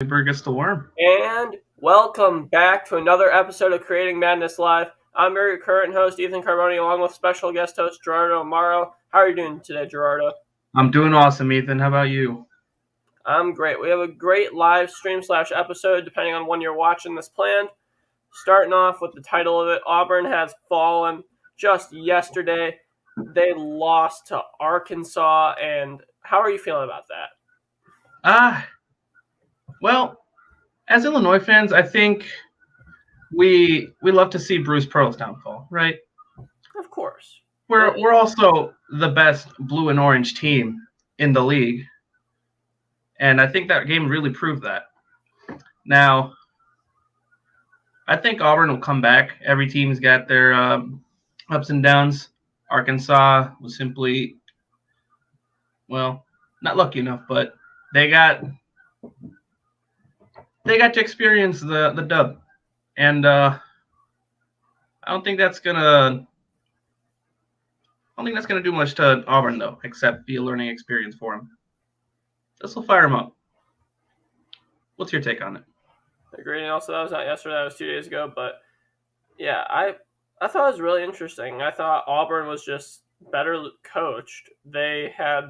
Burgess the Worm. And welcome back to another episode of Creating Madness Live. I'm your current host, Ethan Carboni, along with special guest host Gerardo Amaro. How are you doing today, Gerardo? I'm doing awesome, Ethan. How about you? I'm great. We have a great live stream / episode, depending on when you're watching this planned. Starting off with the title of it, Auburn has fallen just yesterday. They lost to Arkansas, and how are you feeling about that? Well, as Illinois fans, I think we love to see Bruce Pearl's downfall, right? Of course. We're also the best blue and orange team in the league, and I think that game really proved that. Now, I think Auburn will come back. Every team's got their ups and downs. Arkansas was simply, well, not lucky enough, but they got to experience the dub, and I don't think that's gonna do much to Auburn though, except be a learning experience for him. This will fire him up. What's your take on it? Agreed. And also, that was not yesterday; that was 2 days ago. But yeah, I thought it was really interesting. I thought Auburn was just better coached. They had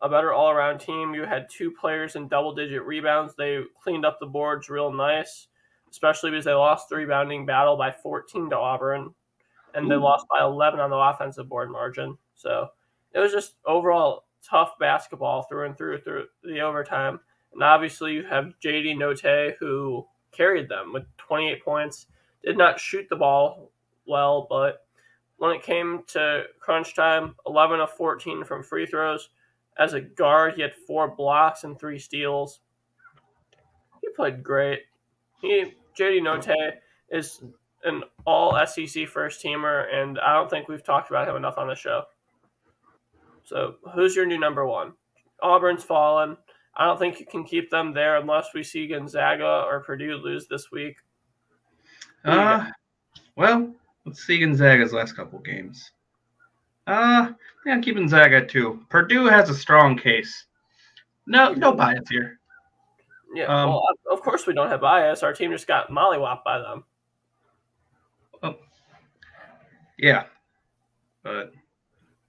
a better all-around team. You had two players in double-digit rebounds. They cleaned up the boards real nice, especially because they lost the rebounding battle by 14 to Auburn, and they lost by 11 on the offensive board margin. So it was just overall tough basketball through and through the overtime. And obviously you have J.D. Notte, who carried them with 28 points. Did not shoot the ball well, but when it came to crunch time, 11 of 14 from free throws. As a guard, he had 4 blocks and 3 steals. He played great. J.D. Notte is an all-SEC first-teamer, and I don't think we've talked about him enough on the show. So who's your new number one? Auburn's fallen. I don't think you can keep them there unless we see Gonzaga or Purdue lose this week. Well, let's see Gonzaga's last couple games. Yeah, I'm keeping Gonzaga too. Purdue has a strong case. No bias here. Yeah, well, of course we don't have bias. Our team just got mollywopped by them. Yeah, but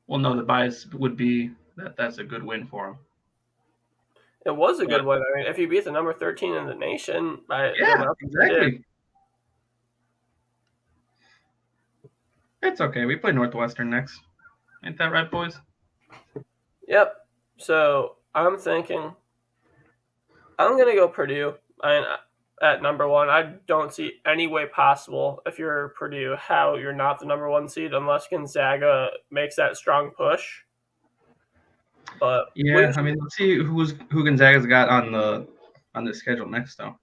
we'll know the bias would be that's a good win for them. It was a good win. I mean, if you beat the number 13 in the nation, exactly. It's okay. We play Northwestern next. Ain't that right, boys? Yep. So I'm thinking I'm going to go Purdue. At number one. I don't see any way possible, if you're Purdue, how you're not the number one seed unless Gonzaga makes that strong push. But yeah, I mean, let's see who Gonzaga's got on the schedule next though.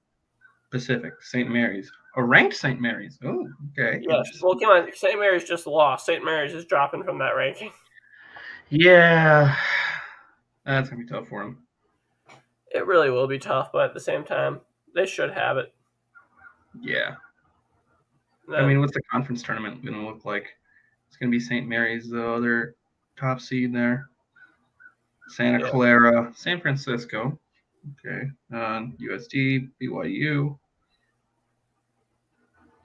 Pacific, St. Mary's, a ranked St. Mary's. Oh, okay. Yes. Well, come on, St. Mary's just lost. St. Mary's is dropping from that ranking. Yeah, that's gonna be tough for them. It really will be tough, but at the same time, they should have it. Yeah. I mean, what's the conference tournament going to look like? It's going to be St. Mary's, the other top seed there. Santa Clara, San Francisco. Okay. USD, BYU.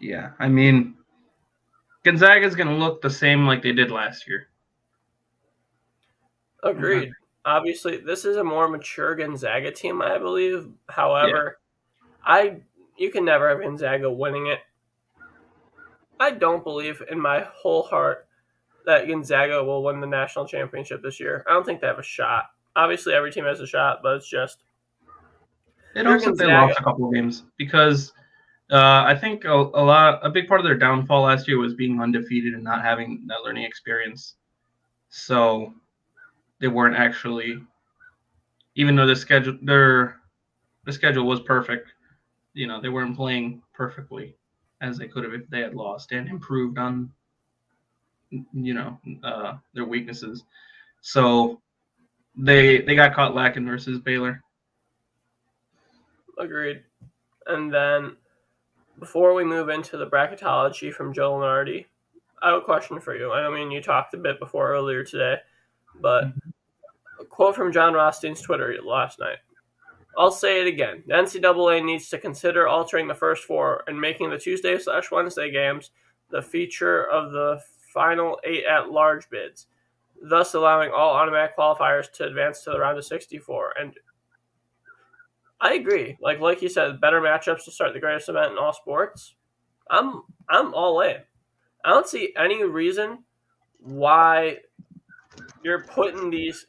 Yeah. I mean, Gonzaga's going to look the same like they did last year. Agreed. Obviously, this is a more mature Gonzaga team, I believe. However, you can never have Gonzaga winning it. I don't believe in my whole heart that Gonzaga will win the national championship this year. I don't think they have a shot. Obviously, every team has a shot, but it's just... It also they lost a couple of games because I think a big part of their downfall last year was being undefeated and not having that learning experience. So they weren't actually, even though the schedule was perfect, they weren't playing perfectly as they could have if they had lost and improved on their weaknesses. So they got caught lacking versus Baylor. Agreed. And then before we move into the bracketology from Joe Lenardi, I have a question for you. I mean, you talked a bit before earlier today, but a quote from John Rothstein's Twitter last night. I'll say it again. The NCAA needs to consider altering the first four and making the Tuesday/Wednesday games the feature of the final 8 at-large bids, thus allowing all automatic qualifiers to advance to the round of 64. And I agree. Like you said, better matchups to start the greatest event in all sports. I'm all in. I don't see any reason why you're putting these.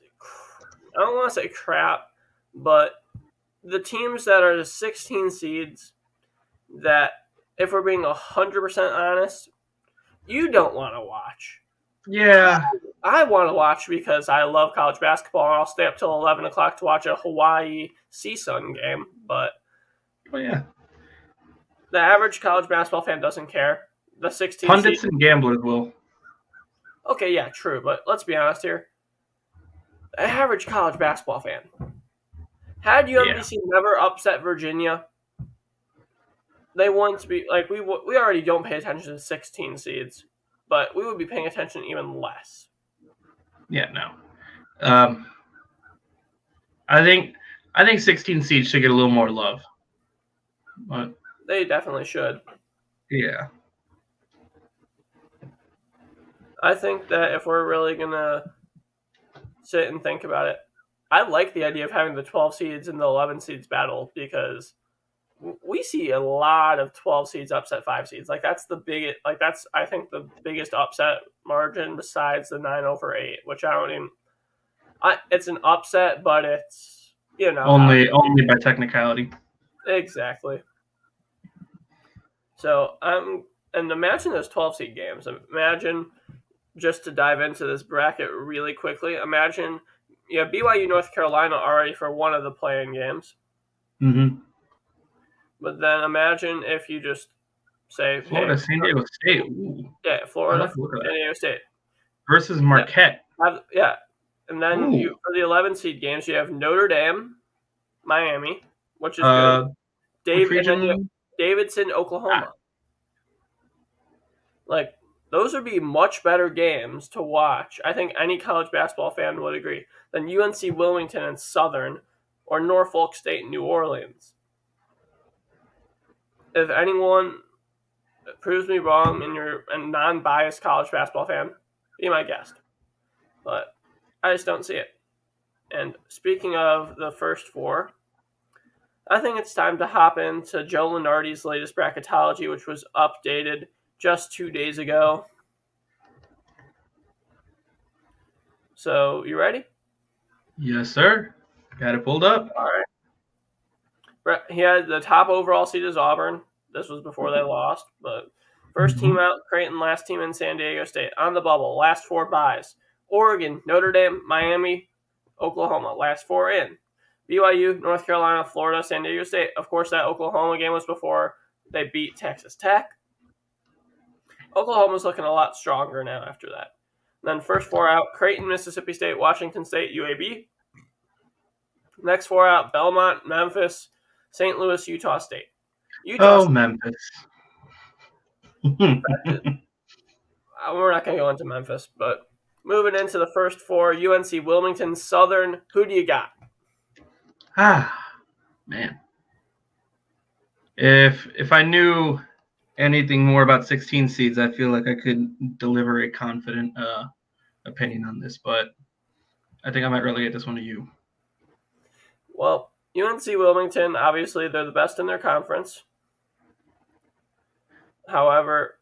I don't want to say crap, but the teams that are the 16 seeds that, if we're being 100% honest, you don't want to watch. Yeah. I want to watch because I love college basketball, and I'll stay up till 11 o'clock to watch a Hawaii CSUN game. But yeah, the average college basketball fan doesn't care. The 16 pundits and gamblers will. Okay, yeah, true. But let's be honest here. The average college basketball fan. Had UMBC never upset Virginia, they wouldn't be we already don't pay attention to 16 seeds, but we would be paying attention even less. Yeah, no. I think 16 seeds should get a little more love. But they definitely should. Yeah. I think that if we're really gonna sit and think about it, I like the idea of having the 12 seeds and the 11 seeds battle, because we see a lot of 12 seeds upset 5 seeds. That's the biggest. That's, I think, the biggest upset margin besides the 9/8, which I don't even. It's an upset, but it's only by technicality. Exactly. So and imagine those 12 seed games. Imagine, just to dive into this bracket really quickly. Imagine BYU North Carolina already for one of the play-in games. Mm-hmm. But then imagine if you just say Florida, San Diego State. Ooh. Yeah, Florida, San Diego State versus Marquette. Yeah. And then for the 11 seed games, you have Notre Dame, Miami, which is good. Davidson, Oklahoma. Those would be much better games to watch. I think any college basketball fan would agree, than UNC Wilmington and Southern, or Norfolk State and New Orleans. If anyone proves me wrong and you're a non-biased college basketball fan, be my guest. But I just don't see it. And speaking of the first four, I think it's time to hop into Joe Lunardi's latest bracketology, which was updated just 2 days ago. So, you ready? Yes, sir. Got it pulled up. All right. He had the top overall seed is Auburn. This was before they lost, but first team out, Creighton, last team in San Diego State. On the bubble, last 4 byes. Oregon, Notre Dame, Miami, Oklahoma, last 4 in. BYU, North Carolina, Florida, San Diego State. Of course, that Oklahoma game was before they beat Texas Tech. Oklahoma's looking a lot stronger now after that. Then first 4 out, Creighton, Mississippi State, Washington State, UAB. Next 4 out, Belmont, Memphis, St. Louis, Utah State. Memphis. We're not going to go into Memphis, but moving into the first 4, UNC Wilmington Southern. Who do you got? Man. If I knew anything more about 16 seeds, I feel like I could deliver a confident opinion on this, but I think I might relegate this one to you. Well, UNC Wilmington, obviously, they're the best in their conference. However,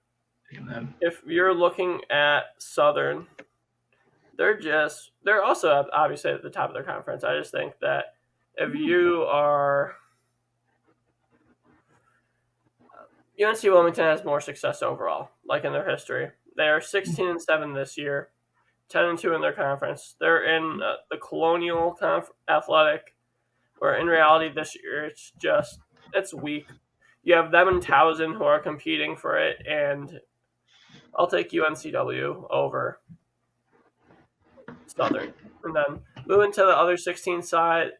if you're looking at Southern, they're also obviously at the top of their conference. I just think that if you are... UNC Wilmington has more success overall, in their history. They are 16-7 this year, 10-2 in their conference. They're in the Colonial Athletic, where in reality this year it's weak. You have them and Towson who are competing for it, and I'll take UNCW over Southern. And then moving to the other 16 side,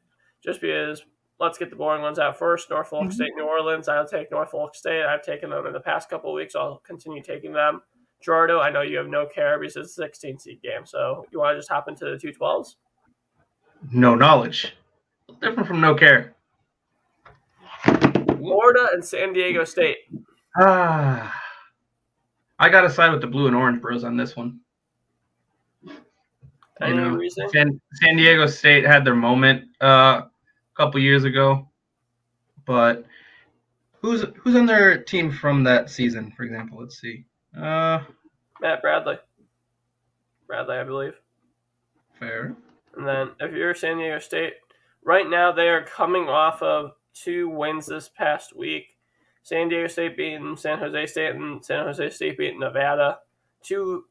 just because let's get the boring ones out first. Norfolk State, New Orleans. I'll take Norfolk State. I've taken them in the past couple of weeks. I'll continue taking them. Gerardo, I know you have no care because it's a 16-seed game. So you want to just hop into the 2-12s? No knowledge. Different from no care. Florida and San Diego State. I got to side with the blue and orange bros on this one. Any reason? San Diego State had their moment a couple years ago, but who's on their team from that season? For example, let's see. Matt Bradley, I believe. Fair. And then if you're San Diego State, right now they are coming off of 2 wins this past week. San Diego State beating San Jose State and San Jose State beating Nevada. 2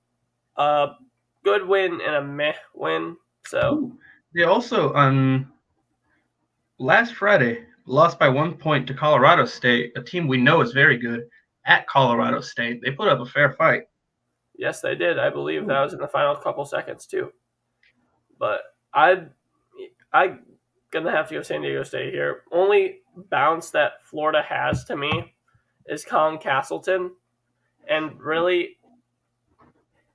good win and a meh win. So they also last Friday lost by 1 point to Colorado State, a team we know is very good at Colorado State. They put up a fair fight. Yes, they did. I believe that was in the final couple seconds too. But I'm gonna have to go San Diego State here. Only bounce that Florida has to me is Colin Castleton, and really,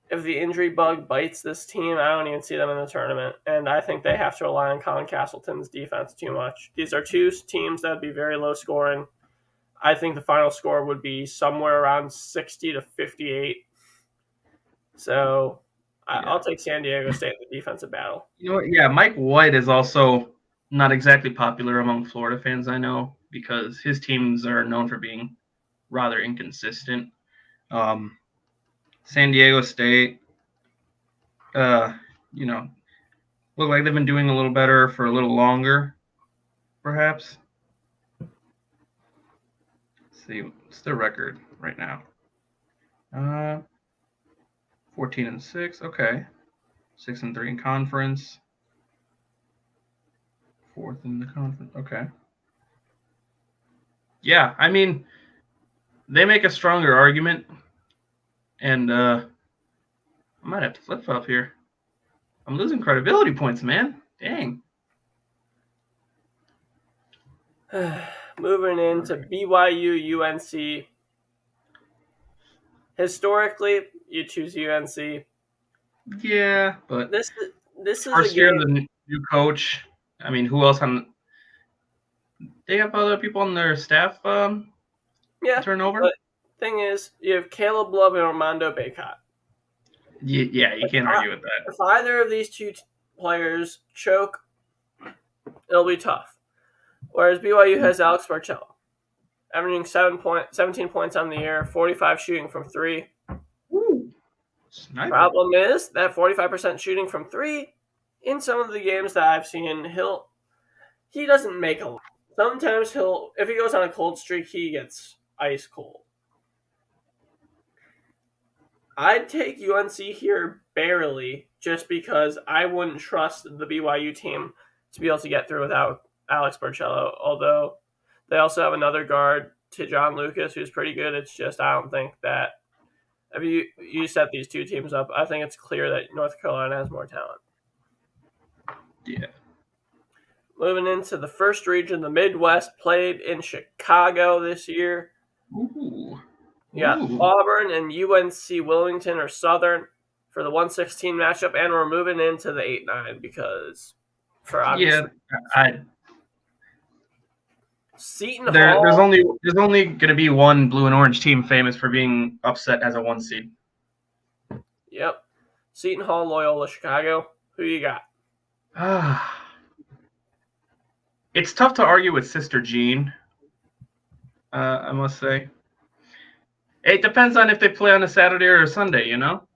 if the injury bug bites this team, I don't even see them in the tournament. And I think they have to rely on Colin Castleton's defense too much. These are 2 teams that would be very low scoring. I think the final score would be somewhere around 60 to 58. So I'll take San Diego State in the defensive battle. You know what? Yeah, Mike White is also not exactly popular among Florida fans, I know, because his teams are known for being rather inconsistent. San Diego State, look like they've been doing a little better for a little longer, perhaps. Let's see, what's their record right now? 14-6. Okay, 6-3 in conference. 4th in the conference. Okay. Yeah, I mean, they make a stronger argument, and I might have to flip-flop here. I'm losing credibility points, man. Dang. Moving into BYU UNC. Historically, you choose UNC. Yeah, but this is first year of the new coach. I mean, who else they have other people on their staff turnover? But thing is, you have Caleb Love and Armando Bacot. Yeah, you can't argue with that. If either of these 2 players choke, it'll be tough. Whereas BYU has Alex Barcello, averaging 17 points on the year, 45 shooting from 3. Problem is that 45% shooting from 3, in some of the games that I've seen, he doesn't make a lot. Sometimes if he goes on a cold streak, he gets ice cold. I'd take UNC here barely, just because I wouldn't trust the BYU team to be able to get through without Alex Barcello, although they also have another guard, Tejon Lucas, who's pretty good. It's just I don't think that if you set these 2 teams up, I think it's clear that North Carolina has more talent. Yeah. Moving into the first region, the Midwest, played in Chicago this year. Ooh. Yeah, Auburn and UNC Wilmington or Southern for the 1/16 matchup, and we're moving into the 8-9 because for obvious Seton Hall. There's only going to be one blue and orange team famous for being upset as a 1 seed. Yep, Seton Hall, Loyola, Chicago. Who you got? It's tough to argue with Sister Jean. I must say. It depends on if they play on a Saturday or a Sunday, you know?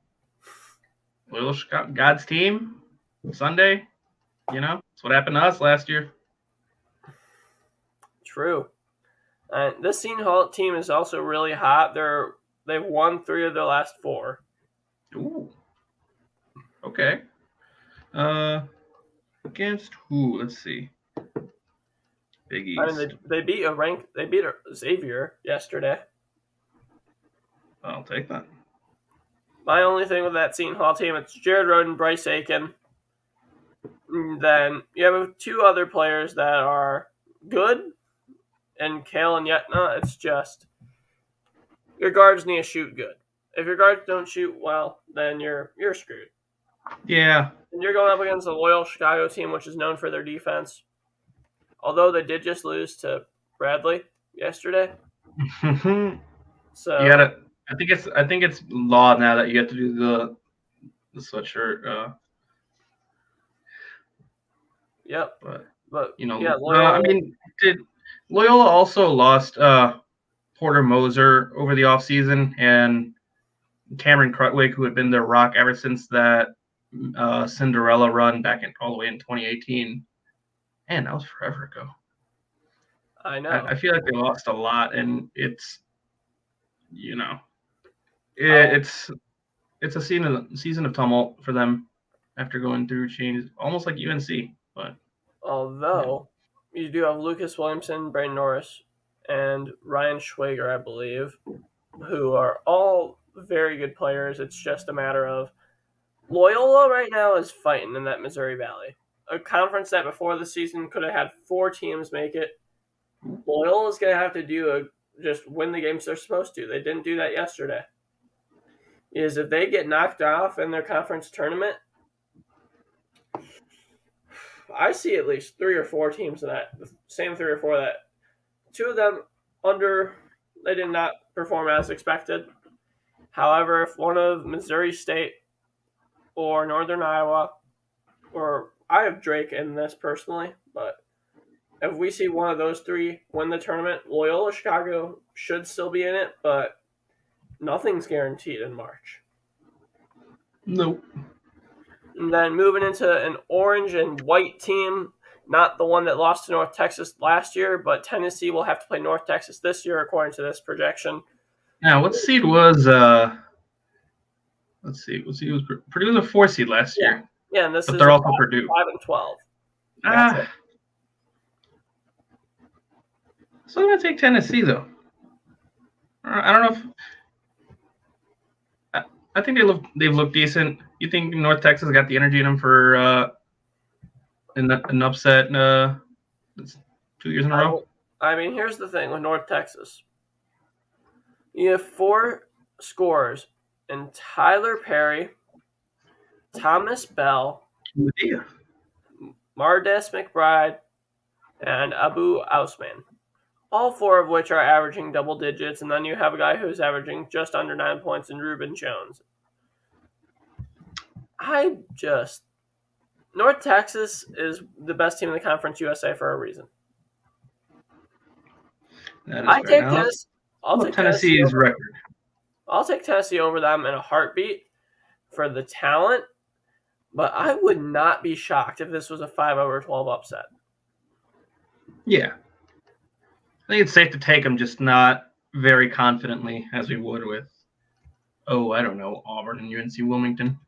Loyola Chicago, God's team, Sunday, That's what happened to us last year. True. This Seton Hall team is also really hot. They've won 3 of their last 4. Ooh. Okay. Against who? Let's see. Big East. I mean, they beat Xavier yesterday. I'll take that. My only thing with that Seton Hall team, it's Jared Rhoden, Bryce Aiken. Then you have 2 other players that are good, and Kale and Yetna. It's just your guards need to shoot good. If your guards don't shoot well, then you're screwed. Yeah. And you're going up against the Loyola Chicago team, which is known for their defense. Although they did just lose to Bradley, yesterday. So you gotta. I think it's law now that you have to do the sweatshirt. Yep. But Yeah, Loyola. I mean, did Loyola also lost Porter Moser over the offseason and Cameron Crutwig, who had been their rock ever since that Cinderella run back all the way in 2018. Man, that was forever ago. I know. I feel like they lost a lot, and it's it's a season of tumult for them after going through change, almost like UNC. But although you do have Lucas Williamson, Brayden Norris, and Ryan Schwager, I believe, who are all very good players. It's just a matter of Loyola right now is fighting in that Missouri Valley, a conference that before the season could have had 4 teams make it. Loyola is going to have to just win the games they're supposed to. They didn't do that yesterday. Is if they get knocked off in their conference tournament, I see at least 3 or 4 teams in that, the same 3 or 4 that 2 of them they did not perform as expected. However, if one of Missouri State or Northern Iowa, or I have Drake in this personally, but if we see one of those 3 win the tournament, Loyola Chicago should still be in it, but nothing's guaranteed in March. nope. And then moving into an orange and white team, not the one that lost to North Texas last year, but Tennessee will have to play North Texas this year according to this projection. Now, what seed was let's see. Purdue was a 4 seed last year. Yeah, and this but is they're also Purdue. 5 and 12. So I'm gonna take Tennessee though. I don't know if I think they've looked decent. You think North Texas got the energy in them for an upset 2 years in a row? I mean, here's the thing with North Texas. You have 4 scorers in Tyler Perry, Thomas Bell, Mardes McBride, and Abu Ausman. All 4 of which are averaging double digits, and then you have a guy who's averaging just under 9 points in Reuben Jones. North Texas is the best team in the Conference USA for a reason. I take Tennessee. I'll take Tennessee's record. I'll take Tennessee over them in a heartbeat for the talent, but I would not be shocked if this was a 5/12 upset. Yeah. I think it's safe to take them, just not very confidently as we would with, I don't know, Auburn and UNC Wilmington.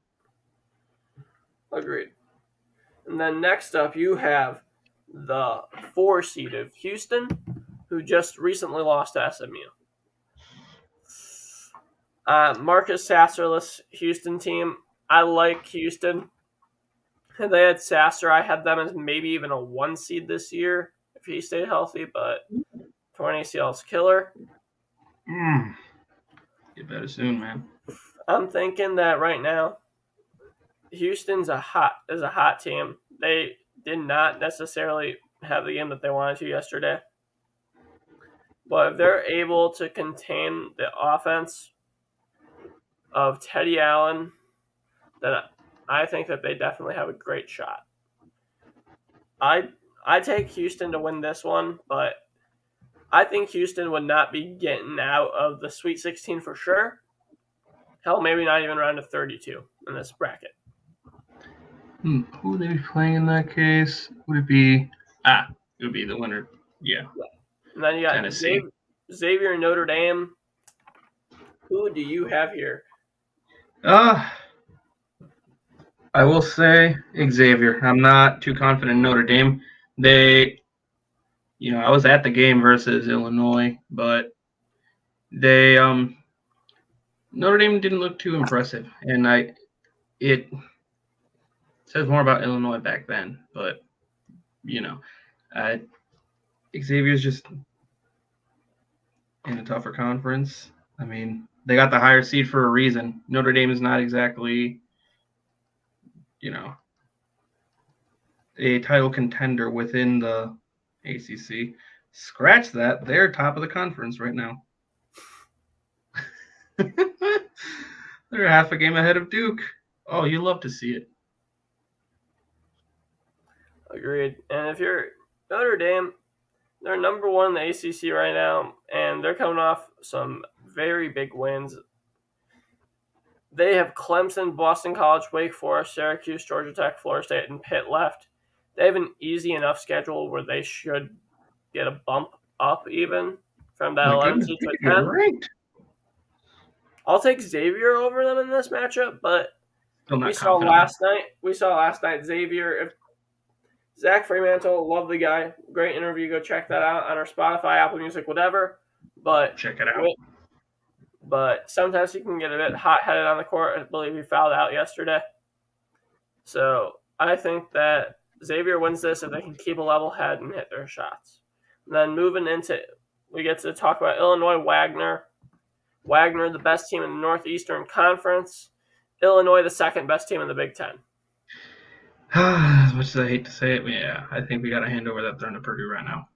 Agreed. And then next up, you have the 4 seed of Houston, who just recently lost to SMU. Marcus Sasserless Houston team. I like Houston. They had Sasser. I had them as maybe even a 1 seed this year if he stayed healthy, but torn ACL's killer. Get better soon, man. I'm thinking that right now, Houston's a hot team. They did not necessarily have the game that they wanted to yesterday. But if they're able to contain the offense of Teddy Allen, then I think that they definitely have a great shot. I take Houston to win this one, but I think Houston would not be getting out of the Sweet 16 for sure. Hell, maybe not even around to 32 in this bracket. Who would they be playing in that case? Would it be? It would be the winner. Yeah. And then you got Tennessee. Xavier and Notre Dame. Who do you have here? I will say Xavier. I'm not too confident in Notre Dame. I was at the game versus Illinois, but Notre Dame didn't look too impressive, and it says more about Illinois back then. But Xavier's just in a tougher conference. I mean, they got the higher seed for a reason. Notre Dame is not exactly, a title contender within the ACC. Scratch that. They're top of the conference right now. They're half a game ahead of Duke. Oh, you love to see it. Agreed. And if you're Notre Dame, they're number one in the ACC right now, and they're coming off some very big wins. They have Clemson, Boston College, Wake Forest, Syracuse, Georgia Tech, Florida State, and Pitt left. They have an easy enough schedule where they should get a bump up even from that 11 seed to 10. Ranked. I'll take Xavier over them in this matchup, but we saw last night Xavier. If Zach Fremantle, love the guy, great interview. Go check that out on our Spotify, Apple Music, whatever. But check it out. But sometimes he can get a bit hot-headed on the court. I believe he fouled out yesterday. So I think that Xavier wins this if they can keep a level head and hit their shots. And then moving into, we get to talk about Illinois Wagner. Wagner, the best team in the Northeastern Conference. Illinois, the second best team in the Big Ten. As much as I hate to say it, yeah, I think we got to hand over that throne to Purdue right now.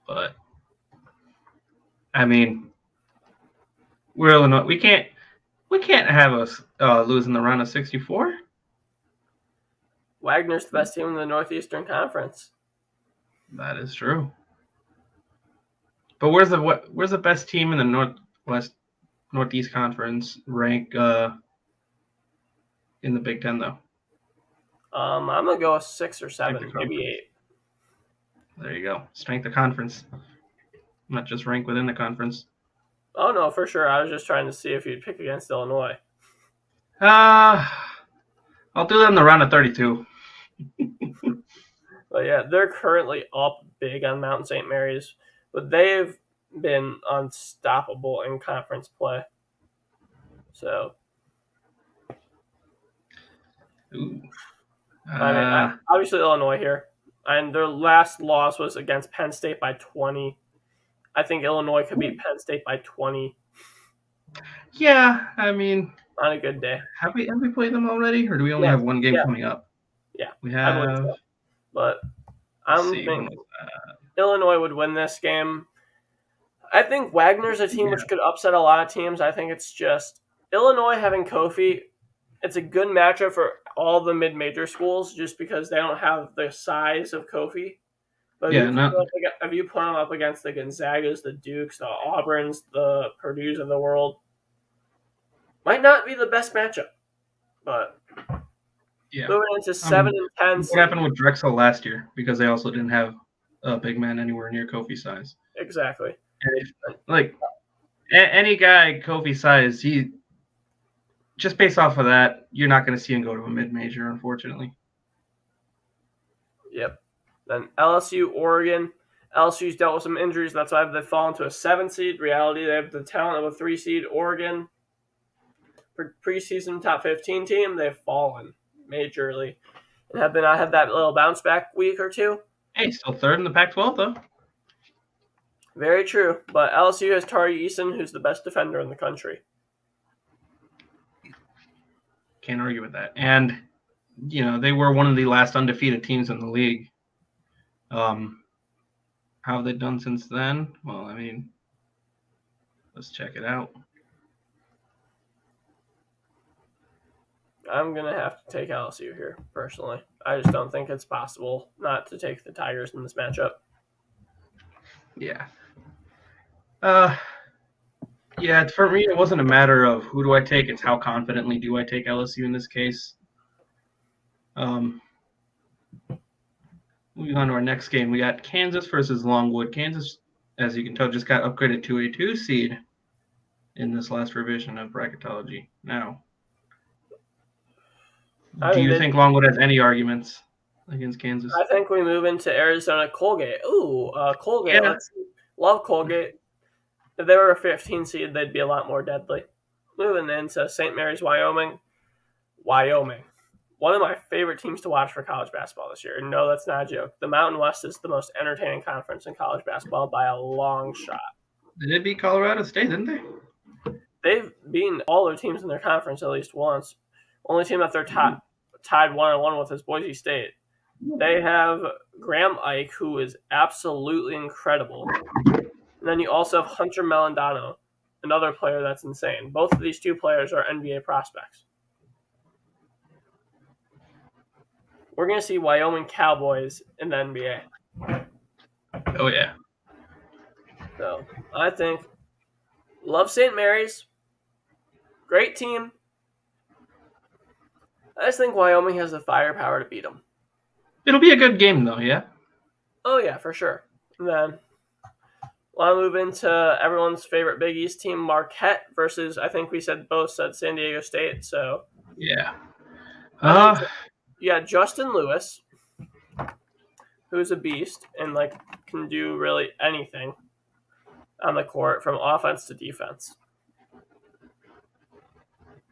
But I mean, we're Illinois. We can't have us losing the round of 64. Wagner's the best team in the Northeastern Conference. That is true. But where's the best team in the Northeast Conference rank in the Big Ten though? I'm gonna go 6 or 7, maybe 8. There you go. Strength of conference. Not just rank within the conference. Oh, no, for sure. I was just trying to see if you'd pick against Illinois. I'll do that in the round of 32. But, yeah, they're currently up big on Mount St. Mary's, but they've been unstoppable in conference play. So, I mean, obviously Illinois here. And their last loss was against Penn State by 20. I think Illinois could beat Penn State by 20. Yeah, I mean, on a good day. Have we played them already, or do we only have one game coming up? Yeah, we have. So. But I'm thinking Illinois would win this game. I think Wagner's a team which could upset a lot of teams. I think it's just Illinois having Kofi. It's a good matchup for all the mid-major schools just because they don't have the size of Kofi. But if you put them up against the Gonzagas, the Dukes, the Auburns, the Purdues of the world, might not be the best matchup. But moving into 7 and 10. What happened with Drexel last year? Because they also didn't have a big man anywhere near Kofi size. Exactly. Like any guy Kofi size, he just based off of that, you're not going to see him go to a mid-major, unfortunately. Yep. Then LSU, Oregon. LSU's dealt with some injuries. That's why they've fallen to a 7 seed. Reality, they have the talent of a 3 seed. Oregon, preseason top 15 team, they've fallen majorly. And have they not had that little bounce back week or two? Hey, still third in the Pac-12, though. Very true. But LSU has Tari Eason, who's the best defender in the country. Can't argue with that. And, they were one of the last undefeated teams in the league. How have they done since then? Well, I mean, let's check it out. I'm going to have to take LSU here, personally. I just don't think it's possible not to take the Tigers in this matchup. Yeah. Yeah, for me, it wasn't a matter of who do I take. It's how confidently do I take LSU in this case. Moving on to our next game, we got Kansas versus Longwood. Kansas, as you can tell, just got upgraded to a 2 seed in this last revision of bracketology. Now, do you think Longwood has any arguments against Kansas? I think we move into Arizona Colgate. Ooh, Colgate. Yeah. Love Colgate. If they were a 15 seed, they'd be a lot more deadly. Moving into St. Mary's, Wyoming. One of my favorite teams to watch for college basketball this year. No, that's not a joke. The Mountain West is the most entertaining conference in college basketball by a long shot. They did beat Colorado State, didn't they? They've beaten all their teams in their conference at least once. Only team that they're tied 1-1 with is Boise State. They have Graham Ike, who is absolutely incredible. And then you also have Hunter Melendano, another player that's insane. Both of these two players are NBA prospects. We're going to see Wyoming Cowboys in the NBA. Oh, yeah. So I think love St. Mary's. Great team. I just think Wyoming has the firepower to beat them. It'll be a good game, though, yeah? Oh, yeah, for sure. And then want to move into everyone's favorite Big East team, Marquette, versus, I think we both said San Diego State. So Yeah. you got Justin Lewis, who's a beast and can do really anything on the court from offense to defense.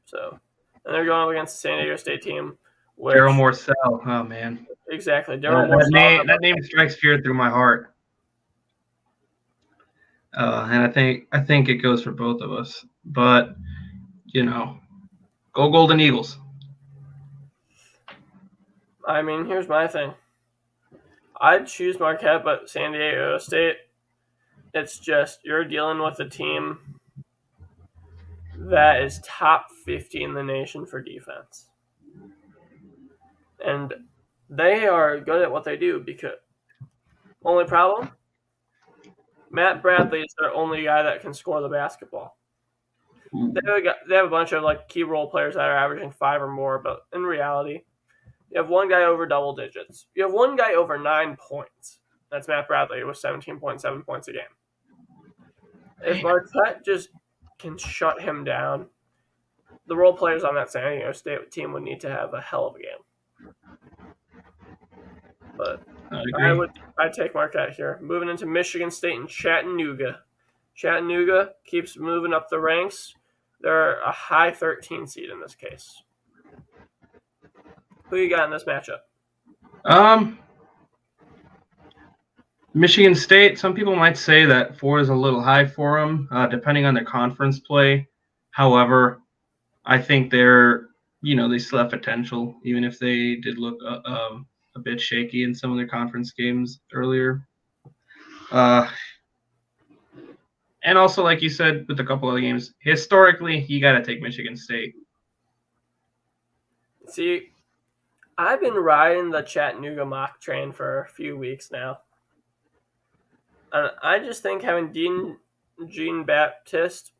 So, and they're going up against the San Diego State team. Daryl Morcell. Oh, man. Exactly. That name strikes fear through my heart. And I think it goes for both of us. But, go Golden Eagles. I mean, here's my thing. I'd choose Marquette, but San Diego State, it's just you're dealing with a team that is top 50 in the nation for defense. And they are good at what they do because only problem, Matt Bradley is their only guy that can score the basketball. They have a bunch of key role players that are averaging 5 or more, but in reality, you have one guy over double digits. You have one guy over 9 points. That's Matt Bradley with 17.7 points a game. If Marquette just can shut him down, the role players on that San Diego State team would need to have a hell of a game. But I'd take Marquette here. Moving into Michigan State and Chattanooga. Chattanooga keeps moving up the ranks. They're a high 13 seed in this case. Who you got in this matchup? Michigan State, some people might say that 4 is a little high for them, depending on their conference play. However, I think they still have potential, even if they did look a bit shaky in some of their conference games earlier. And also, like you said, with a couple other games, historically, you got to take Michigan State. See, I've been riding the Chattanooga mock train for a few weeks now. And I just think having David Jean-Baptiste,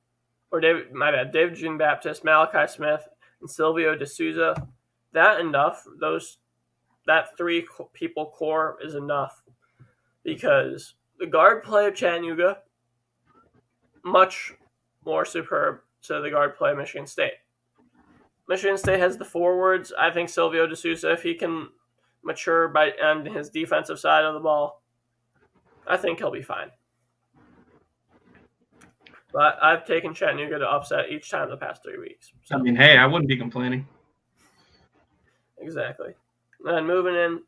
Malachi Smith, and Silvio D'Souza, that 3 people core is enough. Because the guard play of Chattanooga, much more superb to the guard play of Michigan State. Michigan State has the forwards. I think Silvio D'Souza, if he can mature on his defensive side of the ball, I think he'll be fine. But I've taken Chattanooga to upset each time the past 3 weeks. So. I mean, hey, I wouldn't be complaining. Exactly. And moving in,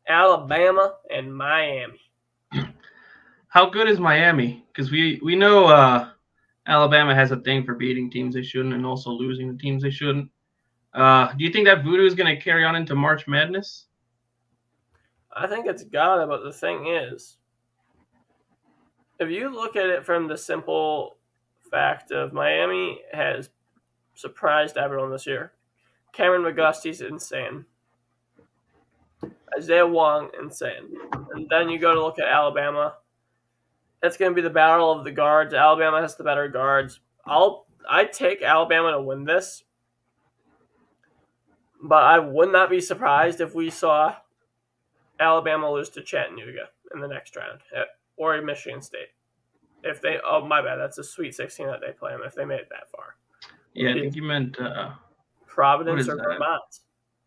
Alabama and Miami. How good is Miami? Because we know Alabama has a thing for beating teams they shouldn't and also losing the teams they shouldn't. Do you think that voodoo is going to carry on into March Madness? I think it's got it, but the thing is, if you look at it from the simple fact of Miami has surprised everyone this year. Cameron McGusty's insane. Isaiah Wong, insane. And then you go to look at Alabama. It's going to be the battle of the guards. Alabama has the better guards. I'd take Alabama to win this. But I would not be surprised if we saw Alabama lose to Chattanooga in the next round. Or Michigan State. If they, oh my bad, that's a Sweet 16 that they play them if they made it that far. Yeah, I think you meant Providence or Vermont.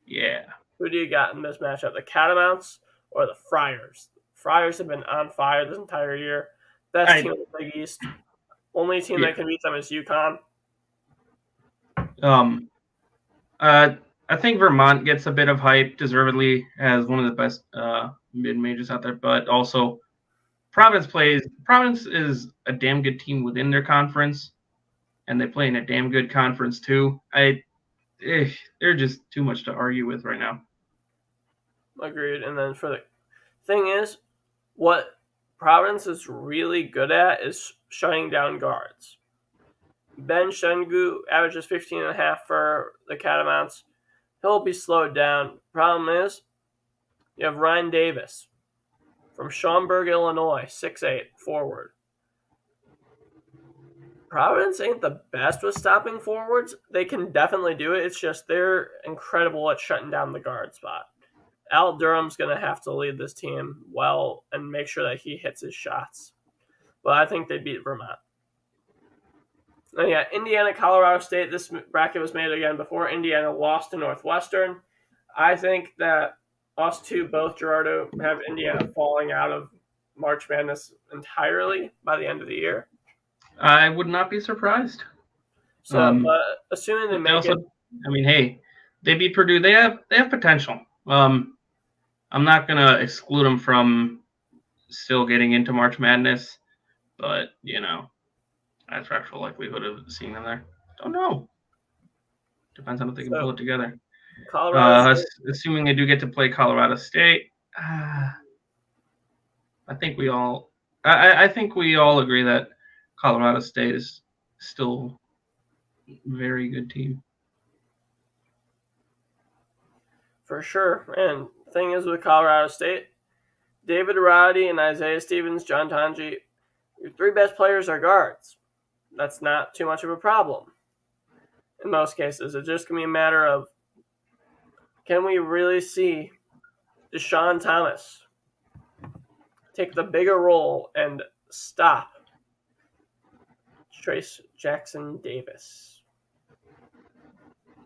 Yeah. Who do you got in this matchup? The Catamounts or the Friars? Friars have been on fire this entire year. Best team in the Big East. Only team that can beat them is UConn. I think Vermont gets a bit of hype, deservedly, as one of the best mid-majors out there, but also Providence is a damn good team within their conference, and they play in a damn good conference too. They're just too much to argue with right now. Agreed. And then for the thing is, what Providence is really good at is shutting down guards. Ben Shengu averages 15.5 for the Catamounts. He'll be slowed down. Problem is, you have Ryan Davis from Schaumburg, Illinois, 6'8", forward. Providence ain't the best with stopping forwards. They can definitely do it. It's just they're incredible at shutting down the guard spot. Al Durham's going to have to lead this team well and make sure that he hits his shots. But I think they beat Vermont. And yeah, Indiana, Colorado State. This bracket was made again before Indiana lost to Northwestern. I think that us two, both Gerardo, have Indiana falling out of March Madness entirely by the end of the year. I would not be surprised. So, but assuming they make it, I mean, hey, they beat Purdue. They have potential. I'm not gonna exclude them from still getting into March Madness, but that's actual likelihood of seeing them there. Don't know. Depends on if they can pull it together. Assuming they do get to play Colorado State, I think we all agree that Colorado State is still a very good team. For sure. And the thing is with Colorado State, David Roddy and Isaiah Stevens, John Tanji, your three best players are guards. That's not too much of a problem. In most cases, it's just going to be a matter of, can we really see Deshaun Thomas take the bigger role and stop Trace Jackson Davis?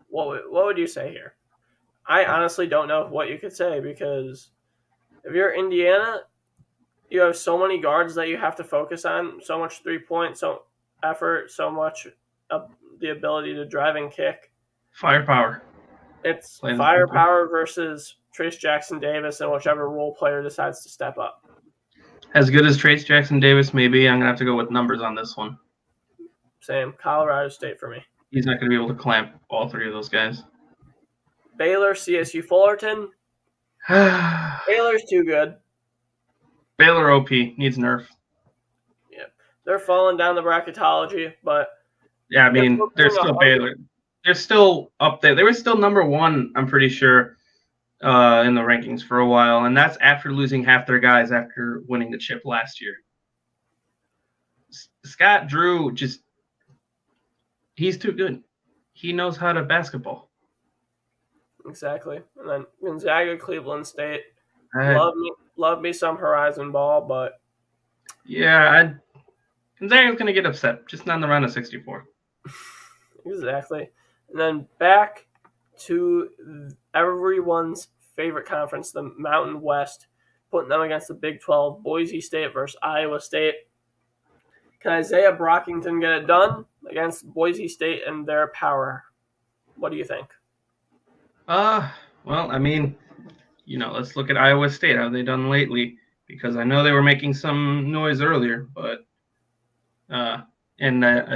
What would you say here? I honestly don't know what you could say, because if you're Indiana, you have so many guards that you have to focus on, so much 3-point, so effort, so much of the ability to drive and kick. Firepower. It's firepower versus Trace Jackson Davis and whichever role player decides to step up. As good as Trace Jackson Davis may be, I'm going to have to go with numbers on this one. Same. Colorado State for me. He's not going to be able to clamp all three of those guys. Baylor, CSU Fullerton. Baylor's too good. Baylor OP needs nerf. Yeah. They're falling down the bracketology, but yeah, I mean, they're still Baylor. They're still up there. They were still number one, I'm pretty sure, in the rankings for a while, and that's after losing half their guys after winning the chip last year. Scott Drew he's too good. He knows how to basketball. Exactly. And then Gonzaga, Cleveland State. Love me some Horizon ball, but yeah, Gonzaga's going to get upset, just not in the round of 64. Exactly. And then back to everyone's favorite conference, the Mountain West, putting them against the Big 12, Boise State versus Iowa State. Can Isaiah Brockington get it done against Boise State and their power? What do you think? Well, I mean, let's look at Iowa State. How have they done lately? Because I know they were making some noise earlier, but I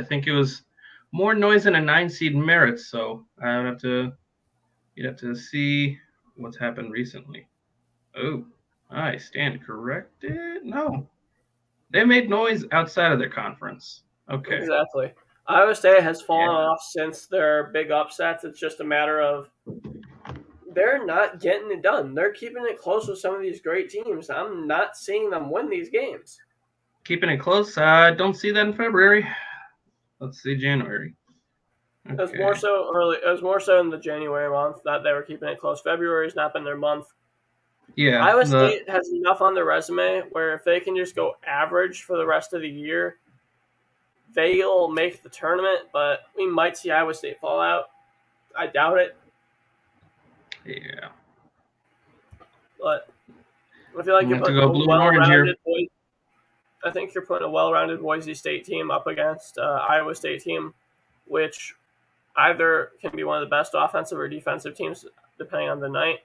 think it was more noise than a 9-seed merits. So you'd have to see what's happened recently. Oh, I stand corrected. No, they made noise outside of their conference. Okay, exactly. Iowa State has fallen off since their big upsets. It's just a matter of they're not getting it done. They're keeping it close with some of these great teams. I'm not seeing them win these games. Keeping it close? I don't see that in February. Let's see January. Okay. It was more so early. It was more so in the January month that they were keeping it close. February's not been their month. Yeah. Iowa State has enough on their resume where if they can just go average for the rest of the year, they'll make the tournament, but we might see Iowa State fall out. I doubt it. Yeah. But I feel like you're putting a well-rounded Boise. I think you're putting a well-rounded Boise State team up against Iowa State team, which either can be one of the best offensive or defensive teams depending on the night.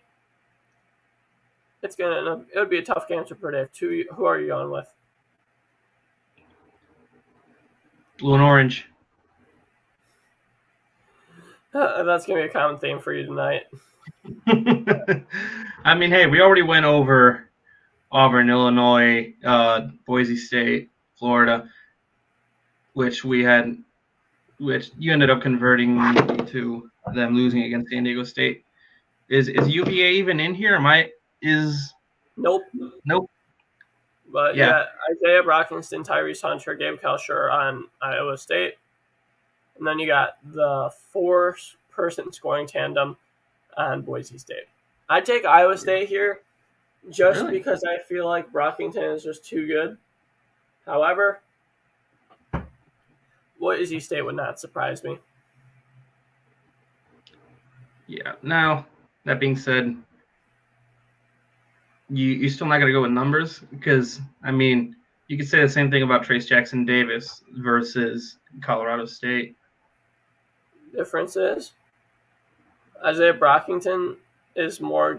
It would be a tough game to predict. Who are you going with? Blue and orange. That's going to be a common theme for you tonight. I mean, hey, we already went over Auburn, Illinois, Boise State, Florida, which you ended up converting to them losing against San Diego State. Is UVA even in here? Nope. Nope. But yeah, Isaiah Brockington, Tyrese Hunter, Gabe Kalshur on Iowa State. And then you got the 4-person scoring tandem on Boise State. I take Iowa State here just because I feel like Brockington is just too good. However, Boise State would not surprise me. Yeah. Now, that being said, you're still not going to go with numbers because, I mean, you could say the same thing about Trace Jackson Davis versus Colorado State. Difference is Isaiah Brockington is more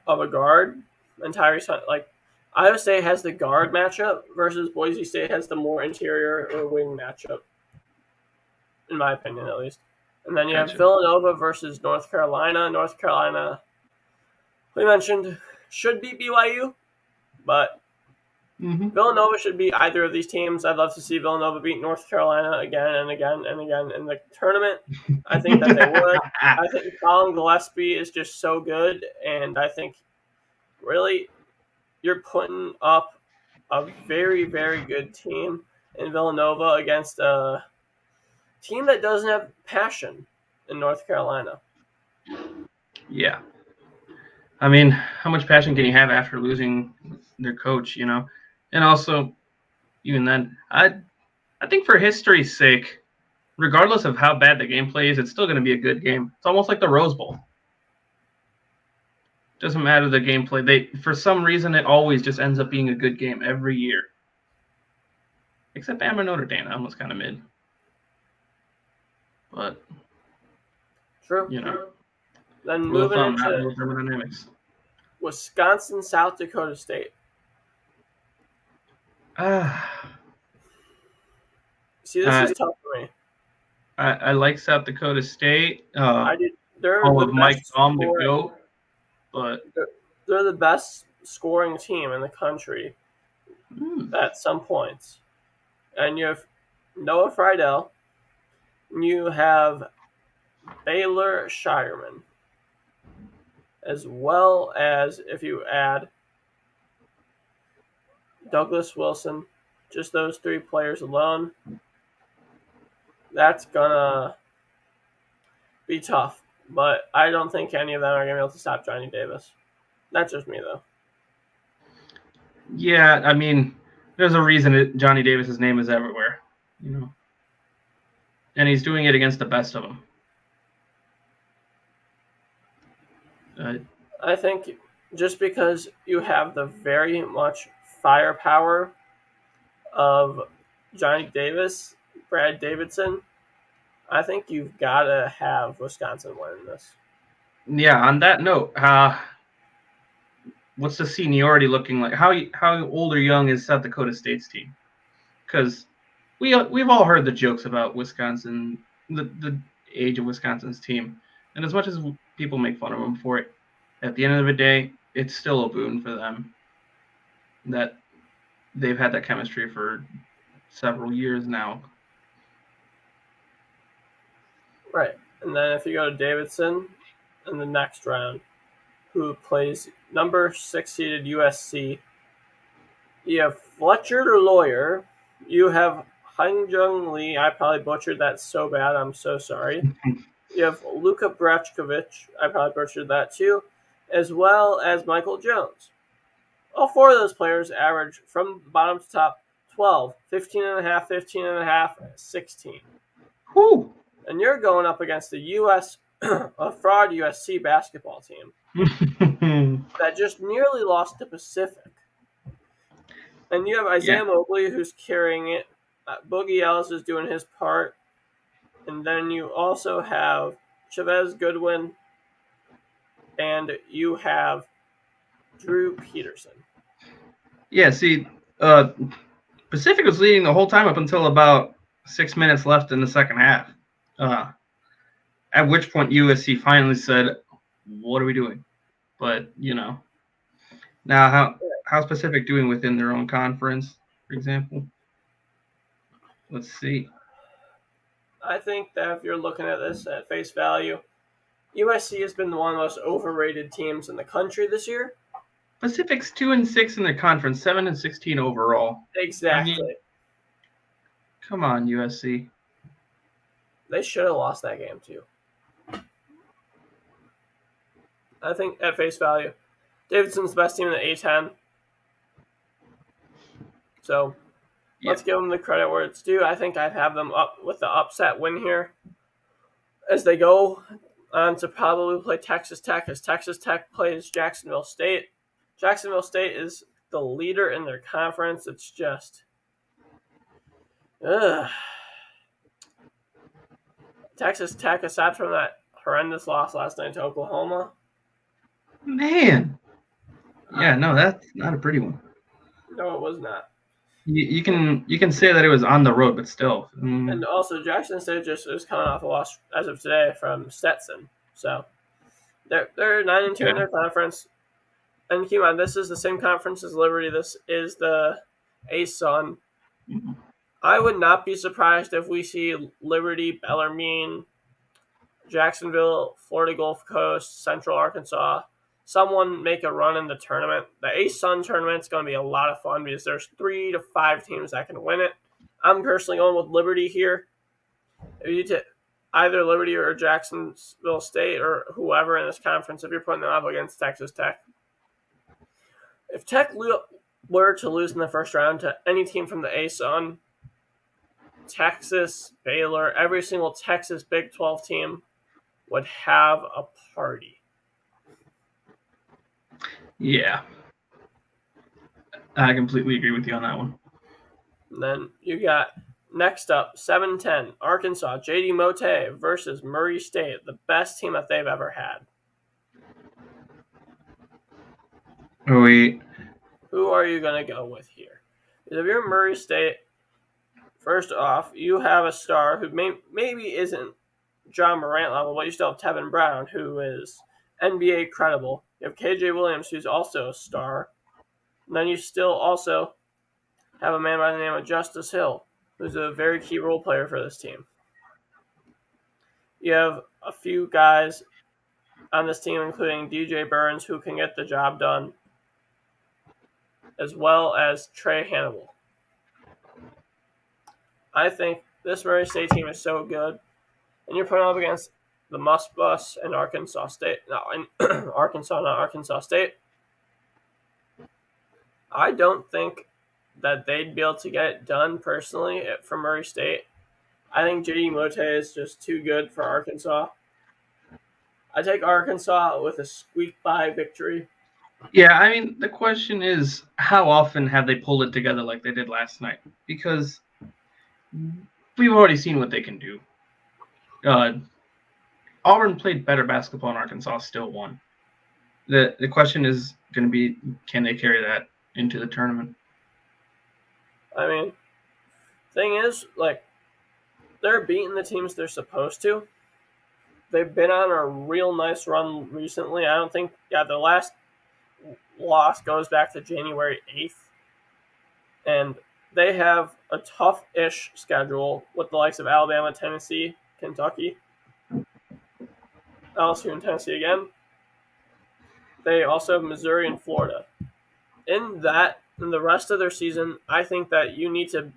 of a guard, and Tyrese Hunt, like Iowa State has the guard matchup versus Boise State has the more interior or wing matchup, in my opinion at least. And then you have Villanova versus North Carolina. North Carolina, we mentioned, should beat BYU, but Villanova should beat either of these teams. I'd love to see Villanova beat North Carolina again and again and again in the tournament. I think that they would. I think Colin Gillespie is just so good, and I think really you're putting up a very, very good team in Villanova against a team that doesn't have passion in North Carolina. Yeah. I mean, how much passion can you have after losing their coach, you know? And also, even then, I think for history's sake, regardless of how bad the game plays, it's still going to be a good game. It's almost like the Rose Bowl. Doesn't matter the gameplay. For some reason, it always just ends up being a good game every year. Except Bama Notre Dame. That was kind of mid. But, true. You know. Then moving into Wisconsin, South Dakota State. See, this is tough for me. I like South Dakota State. I did. They're the Mike Tom the GOAT, but they're the best scoring team in the country at some points. And you have Noah Friedel. You have Baylor Shireman. As well as if you add Douglas Wilson, just those 3 players alone, that's gonna be tough. But I don't think any of them are gonna be able to stop Johnny Davis. That's just me, though. Yeah, I mean, there's a reason Johnny Davis's name is everywhere, you know, and he's doing it against the best of them. I think just because you have the very much firepower of Johnny Davis, Brad Davidson, I think you've got to have Wisconsin winning this. Yeah, on that note, what's the seniority looking like? How old or young is South Dakota State's team? Because we've all heard the jokes about Wisconsin, the age of Wisconsin's team, and as much as people make fun of them for it, at the end of the day, it's still a boon for them that they've had that chemistry for several years now. Right. And then if you go to Davidson in the next round, who plays number 6 seeded USC, you have Fletcher Lawyer, you have Hyunjung Lee, I probably butchered that so bad, I'm so sorry. You have Luka Brachkovic, I probably butchered that too, as well as Michael Jones. All 4 of those players average from bottom to top 12, 15.5, 15.5, 16. Whew. And you're going up against a fraud USC basketball team that just nearly lost to Pacific. And you have Isaiah Mobley who's carrying it. Boogie Ellis is doing his part. And then you also have Chavez Goodwin. And you have Drew Peterson. Yeah, see, Pacific was leading the whole time up until about 6 minutes left in the second half. At which point USC finally said, what are we doing? But now how's Pacific doing within their own conference, for example? Let's see. I think that if you're looking at this at face value, USC has been one of the most overrated teams in the country this year. Pacific's 2-6 in their conference, 7-16 overall. Exactly. I mean, come on, USC. They should have lost that game too. I think at face value, Davidson's the best team in the A10. So let's give them the credit where it's due. I think I'd have them up with the upset win here as they go on to probably play Texas Tech, as Texas Tech plays Jacksonville State. Jacksonville State is the leader in their conference. It's just, Texas Tech, aside from that horrendous loss last night to Oklahoma. Man. Yeah, no, that's not a pretty one. No, it was not. You can say that it was on the road, but still. And also, Jackson State just is coming off a loss as of today from Stetson. So they're 9-2 in their conference. And keep in mind, this is the same conference as Liberty. This is the ASUN. Mm-hmm. I would not be surprised if we see Liberty, Bellarmine, Jacksonville, Florida Gulf Coast, Central Arkansas, someone make a run in the tournament. The ASUN tournament is going to be a lot of fun because there's 3 to 5 teams that can win it. I'm personally going with Liberty here. If you take either Liberty or Jacksonville State or whoever in this conference, if you're putting them up against Texas Tech. If Tech were to lose in the first round to any team from the ASUN, Texas, Baylor, every single Texas Big 12 team would have a party. Yeah. I completely agree with you on that one. And then you got, next up, 7-10, Arkansas, J.D. Mote versus Murray State, the best team that they've ever had. Wait. Who are you going to go with here? Because if you're Murray State, first off, you have a star who maybe isn't John Morant level, but you still have Tevin Brown, who is NBA credible. You have KJ Williams, who's also a star. And then you still also have a man by the name of Justice Hill, who's a very key role player for this team. You have a few guys on this team, including DJ Burns, who can get the job done, as well as Trey Hannibal. I think this Murray State team is so good, and you're putting up against the Must Bus and Arkansas State. No, in Arkansas, not Arkansas State. I don't think that they'd be able to get it done personally for Murray State. I think J.D. Mote is just too good for Arkansas. I take Arkansas with a squeak-by victory. Yeah, I mean, the question is, how often have they pulled it together like they did last night? Because we've already seen what they can do. Auburn played better basketball and Arkansas still won. The question is going to be, can they carry that into the tournament? I mean, thing is, like, they're beating the teams they're supposed to. They've been on a real nice run recently. I don't think, the last loss goes back to January 8th. And they have a tough-ish schedule with the likes of Alabama, Tennessee, Kentucky, LSU, and Tennessee again. They also have Missouri and Florida. In the rest of their season, I think that you need to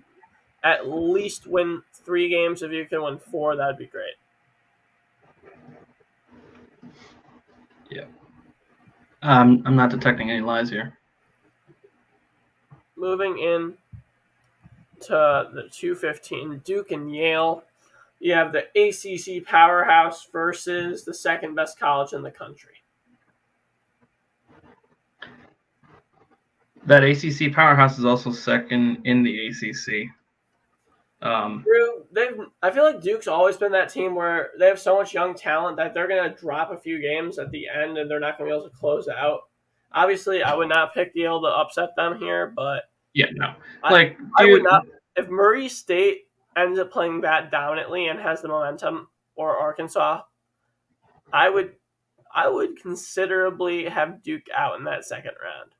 at least win 3 games. If you can win 4, that'd be great. Yeah. I'm not detecting any lies here. Moving in to the 2:15, Duke and Yale. You have the ACC powerhouse versus the second best college in the country. That ACC powerhouse is also second in the ACC. I feel like Duke's always been that team where they have so much young talent that they're going to drop a few games at the end and they're not going to be able to close out. Obviously, I would not pick Yale to upset them here, but yeah, no. I would not. If Murray State ends up playing that dominantly and has the momentum, or Arkansas, I I would considerably have Duke out in that second round.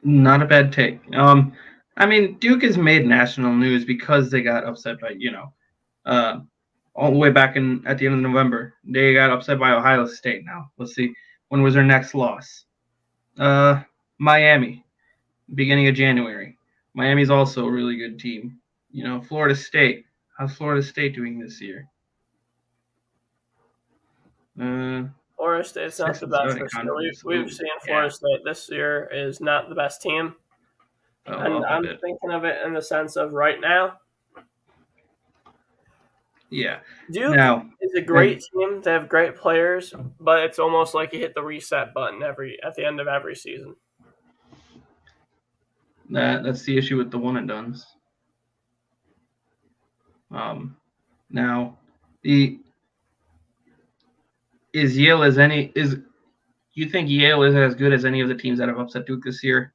Not a bad take. I mean, Duke has made national news because they got upset by, all the way back at the end of November. They got upset by Ohio State now. Let's see. When was their next loss? Miami, beginning of January. Miami's also a really good team. Florida State. How's Florida State doing this year? Florida State's not the best this year. We've seen Florida State this year is not the best team. And I'm thinking of it in the sense of right now. Yeah. Duke is a great team. They have great players, but it's almost like you hit the reset button at the end of every season. That's the issue with the one and dones. Now, is Yale you think Yale is as good as any of the teams that have upset Duke this year?